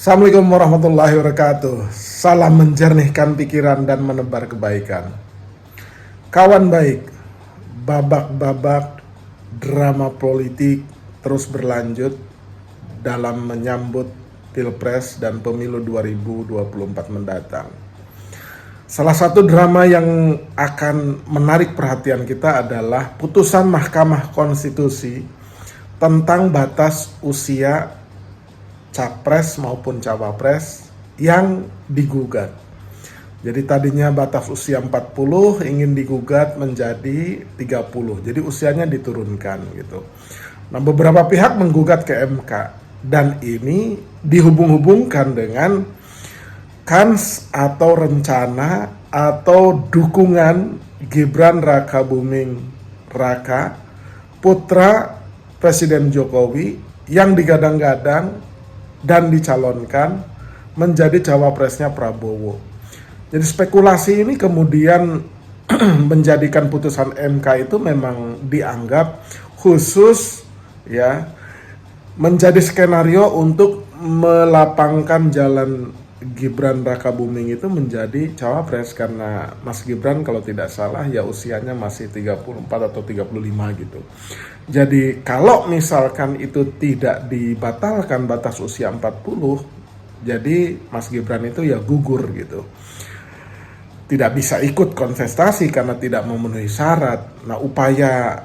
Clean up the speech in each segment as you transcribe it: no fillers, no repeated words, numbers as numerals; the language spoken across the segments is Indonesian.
Assalamualaikum warahmatullahi wabarakatuh. Salam menjernihkan pikiran dan menebar kebaikan. Kawan baik, babak-babak drama politik terus berlanjut dalam menyambut Pilpres dan Pemilu 2024 mendatang. Salah satu drama yang akan menarik perhatian kita adalah putusan Mahkamah Konstitusi tentang batas usia capres maupun cawapres yang digugat. Jadi tadinya batas usia 40 ingin digugat menjadi 30. Jadi usianya diturunkan gitu. Nah, beberapa pihak menggugat ke MK dan ini dihubung-hubungkan dengan kans atau rencana atau dukungan Gibran Rakabuming Raka, putra Presiden Jokowi yang digadang-gadang dan dicalonkan menjadi cawapresnya Prabowo. Jadi spekulasi ini kemudian menjadikan putusan MK itu memang dianggap khusus ya menjadi skenario untuk melapangkan jalan Gibran Rakabuming itu menjadi cawapres, karena Mas Gibran kalau tidak salah ya usianya masih 34 atau 35 gitu. Jadi kalau misalkan itu tidak dibatalkan batas usia 40, jadi Mas Gibran itu ya gugur gitu. Tidak bisa ikut kontestasi karena tidak memenuhi syarat. Nah, upaya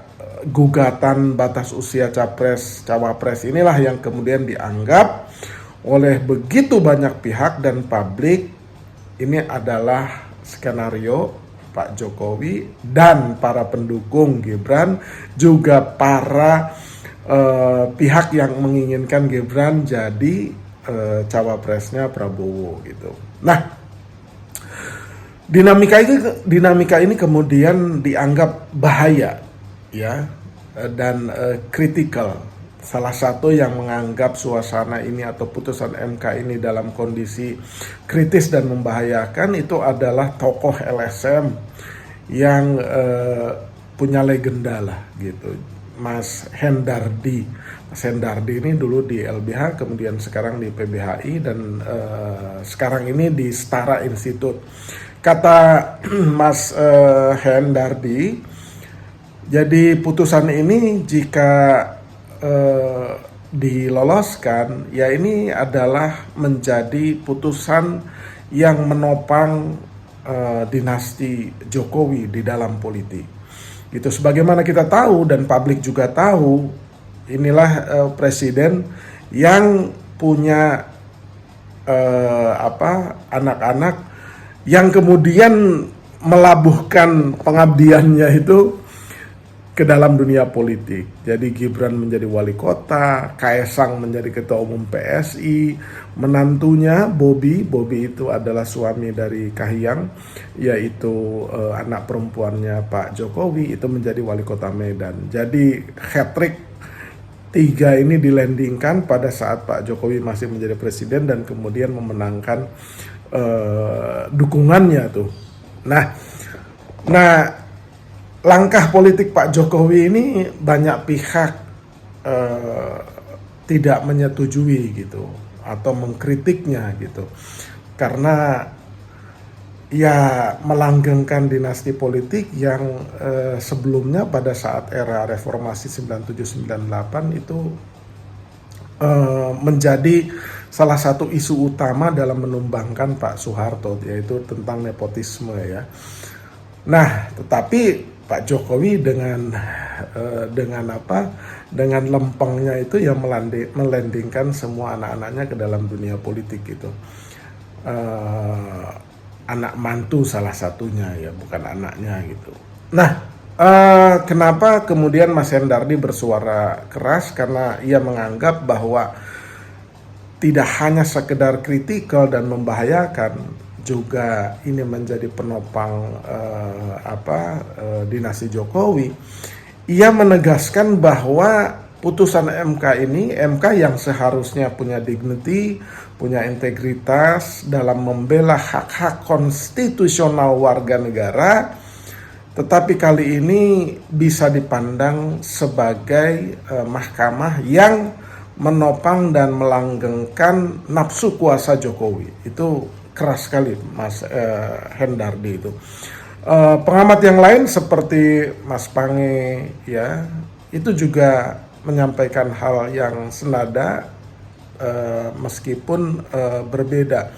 gugatan batas usia capres cawapres inilah yang kemudian dianggap oleh begitu banyak pihak dan publik ini adalah skenario Pak Jokowi dan para pendukung Gibran, juga para pihak yang menginginkan Gibran jadi cawapresnya Prabowo gitu. Nah, dinamika ini kemudian dianggap bahaya ya dan kritikal. Salah satu yang menganggap suasana ini atau putusan MK ini dalam kondisi kritis dan membahayakan itu adalah tokoh LSM yang punya legenda lah gitu, Mas Hendardi. Mas Hendardi ini dulu di LBH, kemudian sekarang di PBHI, dan sekarang ini di Setara Institute. Kata Mas Hendardi, jadi putusan ini jika diloloskan ya ini adalah menjadi putusan yang menopang dinasti Jokowi di dalam politik gitu. Sebagaimana kita tahu dan publik juga tahu, inilah presiden yang punya anak-anak yang kemudian melabuhkan pengabdiannya itu ke dalam dunia politik. Jadi Gibran menjadi wali kota, Kaesang menjadi ketua umum PSI, menantunya Bobi itu adalah suami dari Kahiyang, yaitu anak perempuannya Pak Jokowi, itu menjadi wali kota Medan. Jadi hat-trick 3 ini dilandingkan pada saat Pak Jokowi masih menjadi presiden dan kemudian memenangkan dukungannya tuh. Nah, langkah politik Pak Jokowi ini banyak pihak tidak menyetujui gitu atau mengkritiknya gitu, karena ya melanggengkan dinasti politik yang sebelumnya pada saat era reformasi 97-98 itu menjadi salah satu isu utama dalam menumbangkan Pak Soeharto, yaitu tentang nepotisme ya. Nah, tetapi Pak Jokowi dengan lempengnya itu ya melandingkan semua anak-anaknya ke dalam dunia politik gitu. Anak mantu salah satunya ya, bukan anaknya gitu. Nah, kenapa kemudian Mas Hendardi bersuara keras? Karena ia menganggap bahwa tidak hanya sekedar kritikal dan membahayakan, juga ini menjadi penopang dinasti Jokowi. Ia menegaskan bahwa putusan MK yang seharusnya punya dignity, punya integritas dalam membela hak-hak konstitusional warga negara, tetapi kali ini bisa dipandang sebagai mahkamah yang menopang dan melanggengkan nafsu kuasa Jokowi. Itu keras sekali Mas Hendardi itu. Pengamat yang lain seperti Mas Pange ya, itu juga menyampaikan hal yang senada meskipun berbeda.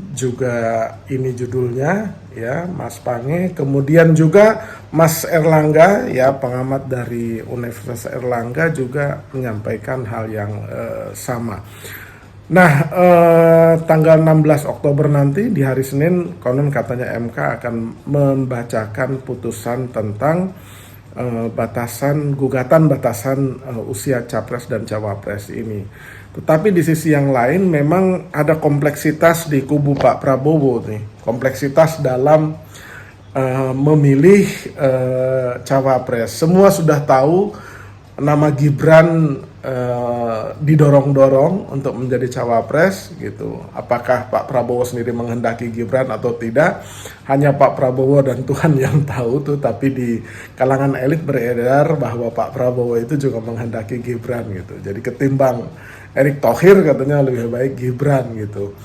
Juga ini judulnya ya, Mas Pange, kemudian juga Mas Erlangga ya, pengamat dari Universitas Erlangga juga menyampaikan hal yang sama. Nah, tanggal 16 Oktober nanti di hari Senin konon katanya MK akan membacakan putusan tentang gugatan batasan usia capres dan cawapres ini. Tetapi di sisi yang lain memang ada kompleksitas di kubu Pak Prabowo nih, kompleksitas dalam memilih cawapres. Semua sudah tahu nama Gibran didorong-dorong untuk menjadi cawapres gitu. Apakah Pak Prabowo sendiri menghendaki Gibran atau tidak, hanya Pak Prabowo dan Tuhan yang tahu tuh. Tapi di kalangan elit beredar bahwa Pak Prabowo itu juga menghendaki Gibran gitu. Jadi ketimbang Erick Thohir katanya lebih baik Gibran gitu.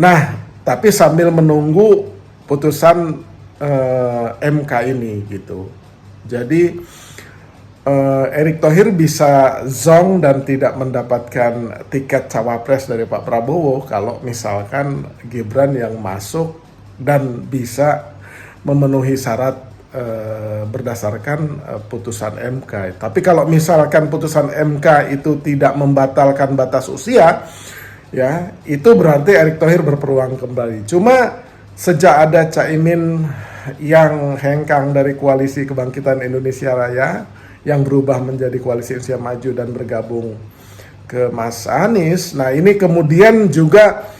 Nah, tapi sambil menunggu putusan MK ini gitu. Jadi Erick Thohir bisa zong dan tidak mendapatkan tiket cawapres dari Pak Prabowo kalau misalkan Gibran yang masuk dan bisa memenuhi syarat berdasarkan putusan MK. Tapi kalau misalkan putusan MK itu tidak membatalkan batas usia, ya itu berarti Erick Thohir berpeluang kembali. Cuma sejak ada Caimin yang hengkang dari Koalisi Kebangkitan Indonesia Raya yang berubah menjadi Koalisi Indonesia Maju dan bergabung ke Mas Anies, nah ini kemudian juga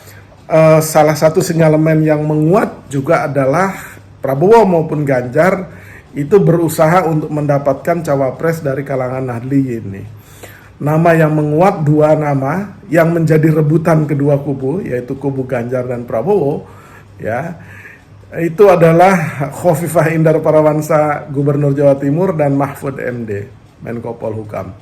salah satu sinyalemen yang menguat juga adalah Prabowo maupun Ganjar itu berusaha untuk mendapatkan cawapres dari kalangan Nahdliyin nih. Nama yang menguat, dua nama yang menjadi rebutan kedua kubu, yaitu kubu Ganjar dan Prabowo, ya, itu adalah Khofifah Indar Parawansa, Gubernur Jawa Timur, dan Mahfud MD, Menko Polhukam.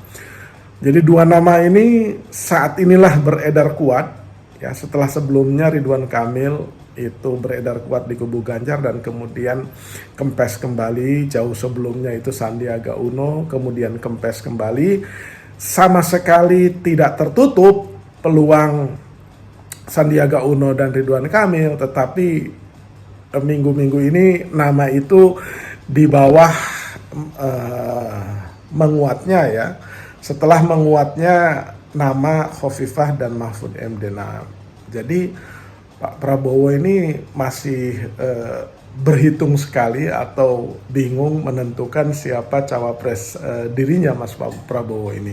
Jadi dua nama ini saat inilah beredar kuat, ya, setelah sebelumnya Ridwan Kamil itu beredar kuat di kubu Ganjar dan kemudian kempes kembali. Jauh sebelumnya itu Sandiaga Uno, kemudian kempes kembali. Sama sekali tidak tertutup peluang Sandiaga Uno dan Ridwan Kamil, tetapi minggu-minggu ini nama itu di bawah menguatnya ya. Setelah menguatnya nama Khofifah dan Mahfud MD. Nah, jadi Pak Prabowo ini masih berhitung sekali atau bingung menentukan siapa cawapres dirinya Mas Prabowo ini.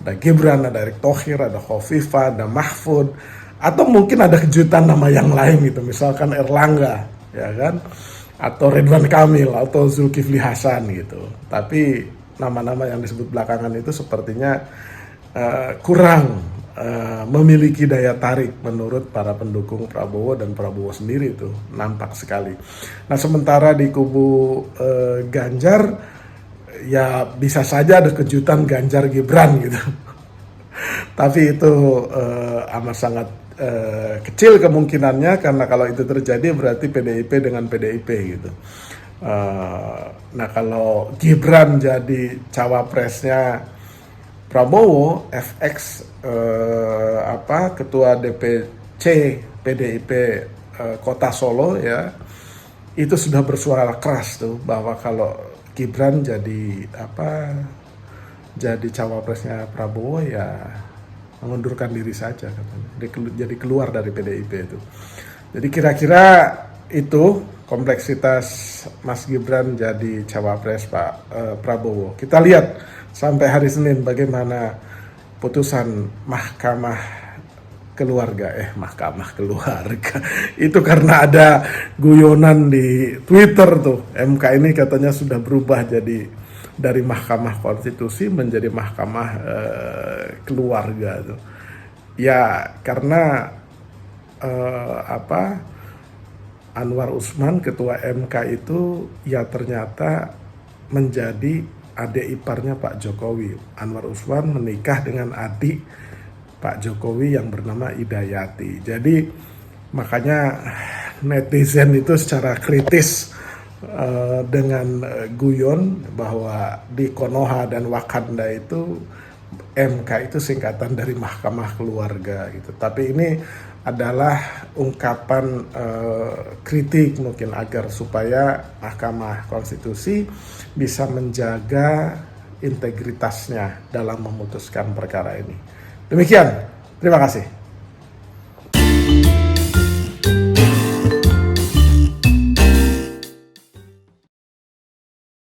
Ada Gibran, ada Erick Thohir, ada Khofifah, ada Mahfud, atau mungkin ada kejutan nama yang lain gitu, misalkan Erlangga, ya kan, atau Ridwan Kamil atau Zulkifli Hasan gitu. Tapi nama-nama yang disebut belakangan itu sepertinya kurang memiliki daya tarik menurut para pendukung Prabowo dan Prabowo sendiri itu nampak sekali. Nah, sementara di kubu Ganjar ya bisa saja ada kejutan Ganjar Gibran gitu. Tapi itu amat sangat kecil kemungkinannya, karena kalau itu terjadi berarti PDIP dengan PDIP gitu. Nah, kalau Gibran jadi cawapresnya Prabowo, FX ketua DPC PDIP Kota Solo ya, itu sudah bersuara keras tuh bahwa kalau Gibran jadi cawapresnya Prabowo ya mengundurkan diri saja katanya. Jadi keluar dari PDIP itu. Jadi kira-kira itu kompleksitas Mas Gibran jadi cawapres Pak Prabowo. Kita lihat sampai hari Senin bagaimana putusan Mahkamah Keluarga. Mahkamah Keluarga. Itu karena ada guyonan di Twitter tuh. MK ini katanya sudah berubah jadi dari Mahkamah Konstitusi menjadi Mahkamah Keluarga tuh. Ya karena Anwar Usman ketua MK itu ya ternyata menjadi adik iparnya Pak Jokowi. Anwar Usman menikah dengan adik Pak Jokowi yang bernama Hidayati. Jadi makanya netizen itu secara kritis dengan guyon bahwa di Konoha dan Wakanda itu MK itu singkatan dari Mahkamah Keluarga gitu. Tapi ini adalah ungkapan kritik mungkin agar supaya Mahkamah Konstitusi bisa menjaga integritasnya dalam memutuskan perkara ini. Demikian, terima kasih.